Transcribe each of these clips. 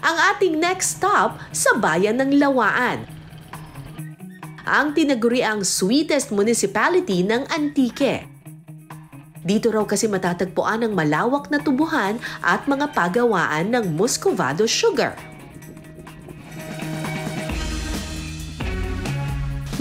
ang ating next stop sa bayan ng Lawaan. Ang tinaguriang sweetest municipality ng Antique. Dito raw kasi matatagpuan ang malawak na tubuhan at mga pagawaan ng Muscovado sugar.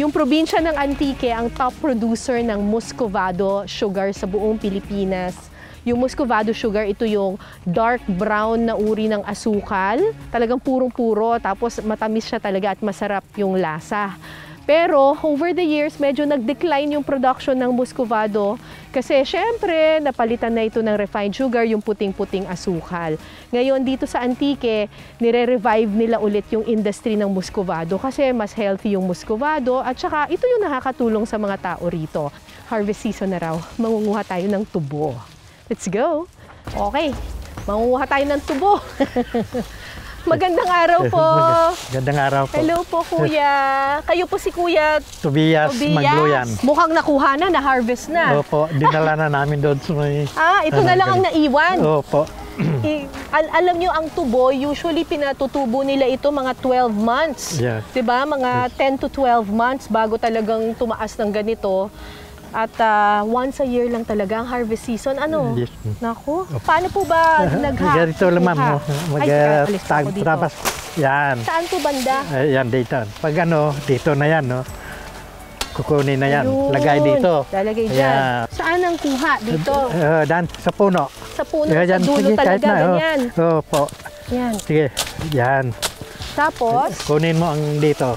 Yung probinsya ng Antique ang top producer ng Muscovado sugar sa buong Pilipinas. Yung Muscovado sugar, ito yung dark brown na uri ng asukal. Talagang purong-puro, tapos matamis siya talaga at masarap yung lasa. Pero over the years, medyo nag-decline yung production ng Muscovado kasi syempre napalitan na ito ng refined sugar, yung puting-puting asukal. Ngayon dito sa Antique, nire-revive nila ulit yung industry ng Muscovado kasi mas healthy yung Muscovado at saka ito yung nakakatulong sa mga tao rito. Harvest season na raw, mangunguha tayo ng tubo. Let's go! Okay, mangunguha tayo ng tubo. Magandang araw po. Magandang araw po. Hello po, Kuya. Kayo po si Kuya Tobias Magluyan. Mukhang nakuha na, na-harvest na. Opo, dinala na namin doon sa may... ito na lang ang naiwan. Opo. Alam nyo, ang tubo, usually pinatutubo nila ito mga 12 months. Yeah. Diba? Mga 10 to 12 months bago talagang tumaas ng ganito. At once a year lang talaga ang harvest season. Ano? Yes. Naku, paano po ba Ganito naman mo. Mag-trapas. Yan. Saan po banda? Yan, dito. Pag dito na yan, no? Kukunin na yan. Ayun. Lagay dito. Lalagay dyan. Saan ang kuha? Dito? Dan, sa puno. Sa puno, yan, sa dulo sige, talaga, ganyan. Opo. Yan. Sige, yan. Tapos? Kunin mo ang dito.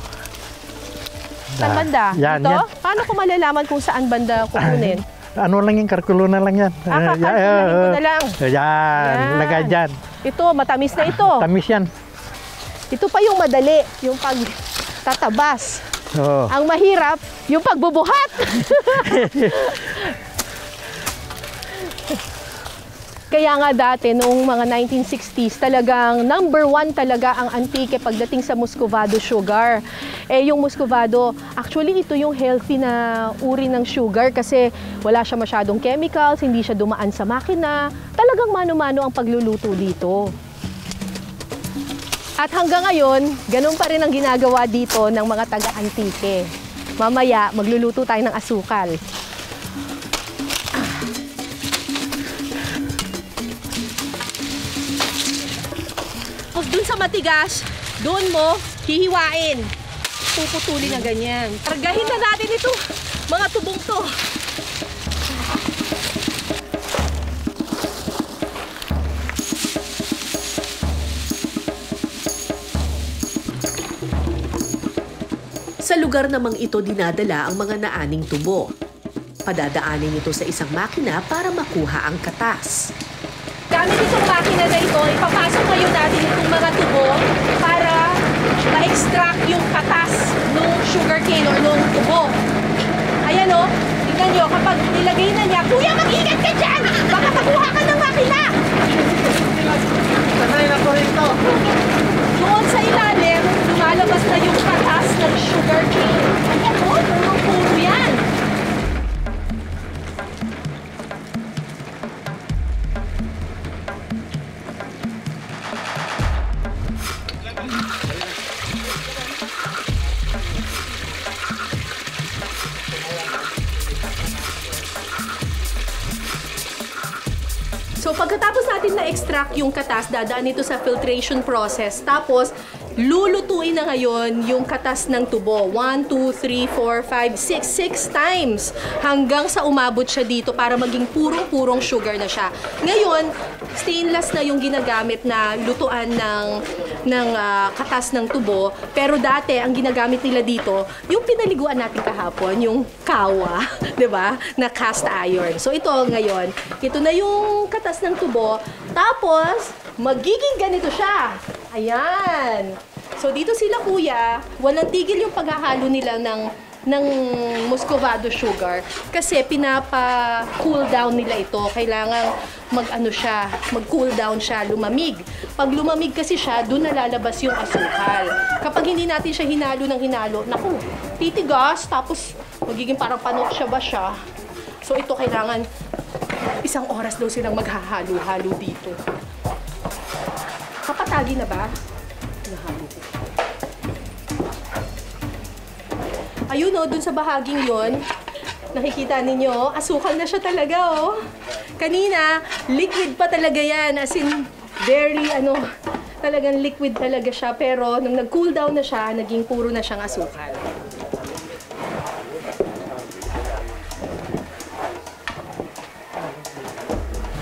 Saan banda? Yan, dito? yan. Paano ko malalaman kung saan banda kukunin? Ano lang yung karkulo na lang yan. Kakalkulanin ko na lang. Yan, lagay dyan. Ito, matamis na ito. Tamis yan. Ito pa yung madali, yung pagtatabas. Oh. Ang mahirap, yung pagbubuhat. Kaya nga dati, noong mga 1960s, talagang #1 talaga ang Antique pagdating sa Muscovado sugar. Yung Muscovado, actually ito yung healthy na uri ng sugar kasi wala siya masyadong chemicals, hindi siya dumaan sa makina. Talagang mano-mano ang pagluluto dito. At hanggang ngayon, ganun pa rin ang ginagawa dito ng mga taga-Antique. Mamaya, magluluto tayo ng asukal. Dun sa matigas, doon mo hihiwain. Puputulin na ganyan. Kargahin na natin ito, mga tubong to. Sa lugar namang ito dinadala ang mga naaning tubo. Padadaanin ito sa isang makina para makuha ang katas. Gamit itong makina na ito, ipapasok ngayon natin itong mga tubo para ma-extract yung katas ng sugarcane or ng tubo. Ayan o, tingnan nyo, kapag nilagay na niya, Kuya, mag-ingat ka dyan! Baka makuha ka ng makina! Sanay na po rito. Doon sa ilalim, lumalabas na yung katas ng sugarcane. Ayan o, puro yan. So pagkatapos natin na-extract yung katas, dadaan ito sa filtration process. Tapos, lulutuin na ngayon yung katas ng tubo. 1, 2, 3, 4, 5, 6 times hanggang sa umabot siya dito para maging purong-purong sugar na siya. Ngayon, stainless na yung ginagamit na lutuan ng katas ng tubo. Pero dati, ang ginagamit nila dito, yung pinaliguan natin kahapon, yung kawa, 'di ba? Na cast iron. So ito ngayon, ito na yung katas ng tubo. Tapos, magiging ganito siya. Ayan. So dito sila kuya, walang tigil yung paghahalo nila ng Muscovado sugar kasi pinapa-cool down nila ito. Kailangan mag-cool down siya, lumamig. Pag lumamig kasi siya, doon nalalabas yung asukal. Kapag hindi natin siya hinalo ng hinalo, naku, titigas, tapos magiging parang panot siya ba siya. So ito kailangan 1 oras daw silang maghahalo-halo dito. Kapatagi na ba? Ayun o, dun sa bahaging yon, nakikita ninyo, asukal na siya talaga oh. Kanina, liquid pa talaga yan. As in, very talagang liquid talaga siya. Pero nung nag-cool down na siya, naging puro na siyang asukal.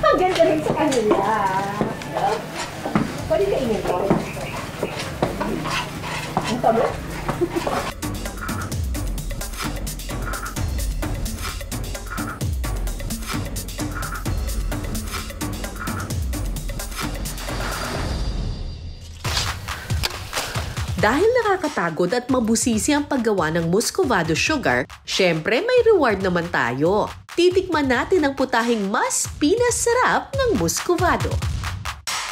Ang ganda rin sa kanila. Pwede ka ingin ko. Ang tabo. Dahil nakakapagod at mabusisi ang paggawa ng muscovado sugar, syempre may reward naman tayo. Titikman natin ang putahing mas pinasarap ng muscovado.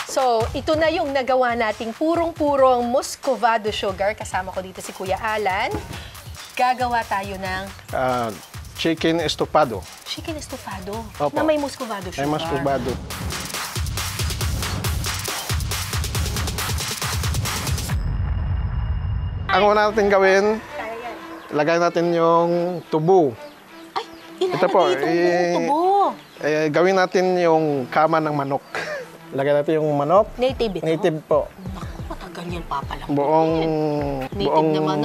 So, ito na yung nagawa nating purong-purong muscovado sugar. Kasama ko dito si Kuya Alan. Gagawa tayo ng Chicken estofado. chicken estofado Opo. na may muscovado sugar. May muscovado. Ang una natin gawin, lagay natin yung tubo. Ay, ilalagay Ito po, itong tubo. Gawin natin yung kama ng manok. Lagay natin yung manok. Native ito? Native po. Naku, matagal yan papalang.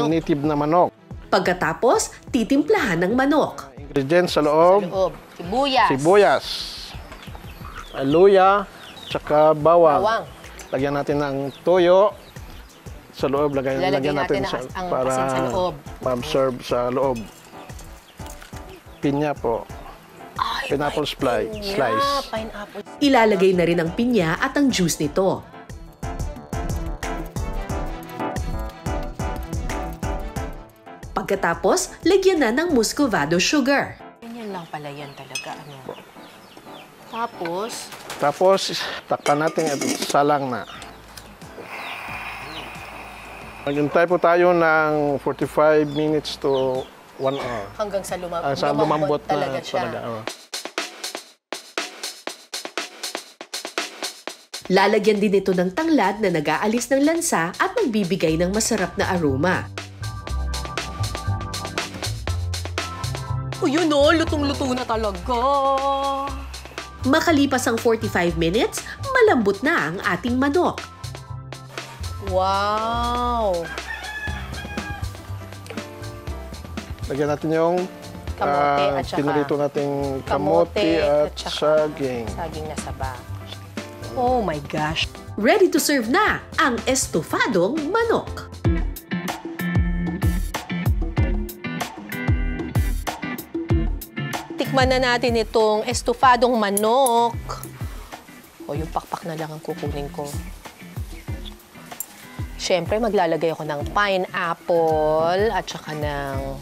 Native na manok. Pagkatapos, titimplahan ng manok. Ingredients sa loob. Sibuyas. Sibuyas. Luya. Tsaka bawang. Bawang. Lagyan natin ng toyo. Sa loob, Lalagyan natin ang asin sa loob. Ma-absorb sa loob. Pinya po. Pineapple slice. Pineapple. Ilalagay na rin ang pinya at ang juice nito. Pagkatapos, lagyan na ng muscovado sugar. Ganyan lang pala yan talaga. Tapos, takpan natin at salang na. Maghintay po tayo ng 45 minutes to 1 hour. Hanggang sa lumambot na talaga siya. Lalagyan din ito ng tanglad na nag-aalis ng lansa at magbibigay ng masarap na aroma. O yun o, lutong-luto na talaga. Makalipas ang 45 minutes, malambot na ang ating manok. Wow! Lagyan natin yung Kamote at saka pinarito nating kamote at saging. Saging na saba. Oh my gosh! Ready to serve na ang estofadong manok. Tikman na natin itong estofadong manok. O, yung pakpak na lang ang kukunin ko. Siyempre, maglalagay ako ng pineapple at saka ng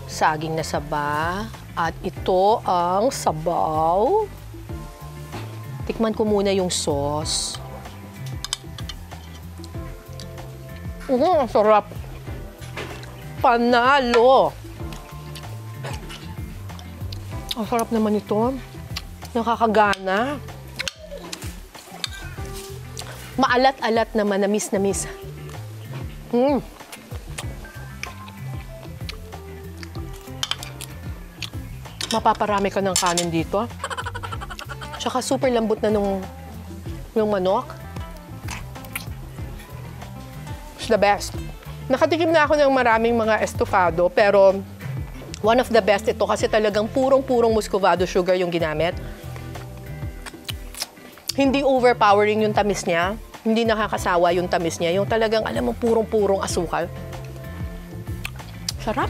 saging na saba. At ito ang sabaw. Tikman ko muna yung sauce. Ang sarap. Panalo! Ang sarap naman ito. Nakakagana. Maalat-alat na manamis na miss. Mapaparami ka ng kanin dito. Tsaka super lambot na yung manok. It's the best. Nakatikim na ako ng maraming mga estofado, pero one of the best ito kasi talagang purong-purong muscovado sugar yung ginamit. Hindi overpowering yung tamis niya. Hindi nakakasawa yung tamis niya. Yung talagang, alam mo, purong-purong asukal. Sarap.